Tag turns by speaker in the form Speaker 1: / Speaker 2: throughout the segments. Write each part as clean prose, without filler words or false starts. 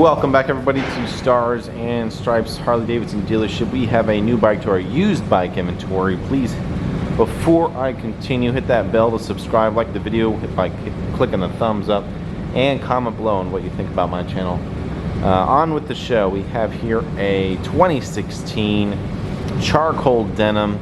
Speaker 1: Welcome back everybody to Stars and Stripes Harley-Davidson dealership. We have a new bike to our used bike inventory. Please, before I continue, hit that bell to subscribe, like the video by clicking the thumbs up, and comment below on what you think about my channel. On with the show, we have here a 2016 charcoal denim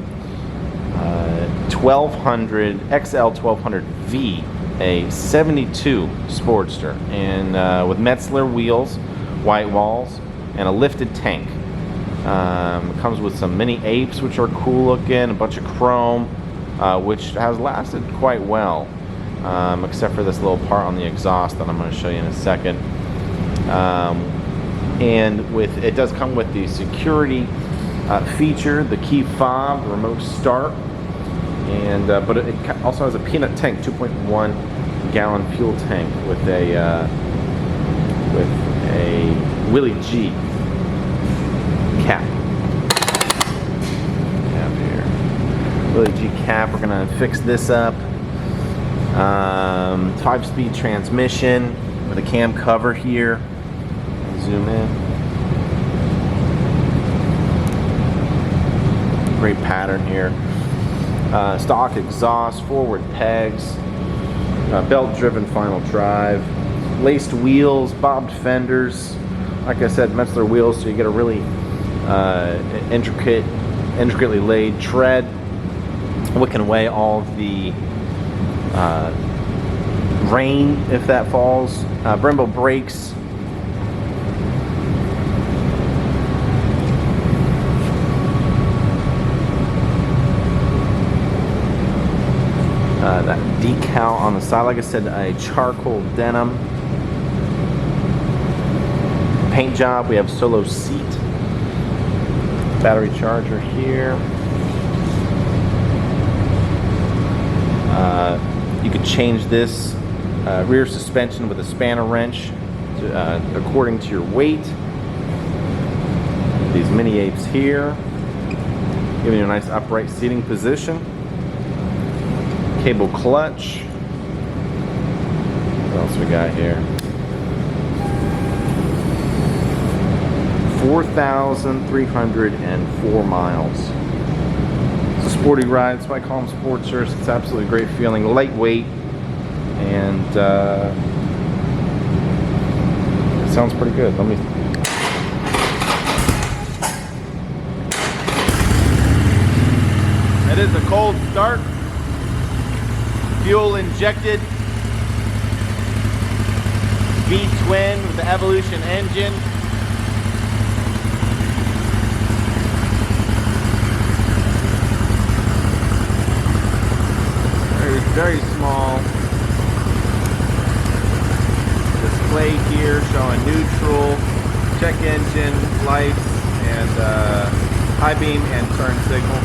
Speaker 1: XL1200V, a 72 Sportster, and with Metzler wheels, white walls, and a lifted tank. It comes with some Mini-Apes, which are cool looking, a bunch of chrome, which has lasted quite well, except for this little part on the exhaust that I'm going to show you in a second. And it does come with the security feature, the key fob, the remote start, and but it also has a peanut tank, 2.1 gallon fuel tank with a Willie G cap. Here, Willie G cap. We're gonna fix this up. 5-speed transmission with a cam cover here. Zoom in. Great pattern here. Stock exhaust, forward pegs, belt-driven final drive, laced wheels, bobbed fenders. Like I said, Metzler wheels, so you get a really intricately laid tread, wicking away all of the rain if that falls. Brembo brakes. That decal on the side, like I said, a charcoal denim. Paint job, we have solo seat. Battery charger here. You could change this rear suspension with a spanner wrench according to your weight. These Mini-Apes here, giving you a nice upright seating position. Cable clutch. What else we got here? 4,304 miles. It's a sporty ride. That's why I call them Sportsters. It's absolutely great feeling. Lightweight, and it sounds pretty good. Let me. It is a cold start. Fuel injected V-twin with the Evolution engine. Very small display here showing neutral, check engine, lights, and high beam and turn signal.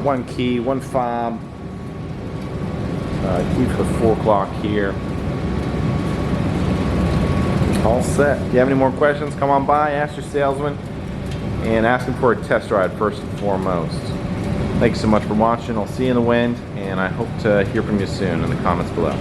Speaker 1: One key, one fob, key for the 4 o'clock here. All set. If you have any more questions, come on by, ask your salesman, and ask him for a test ride first and foremost. Thanks so much for watching. I'll see you in the wind, and I hope to hear from you soon in the comments below.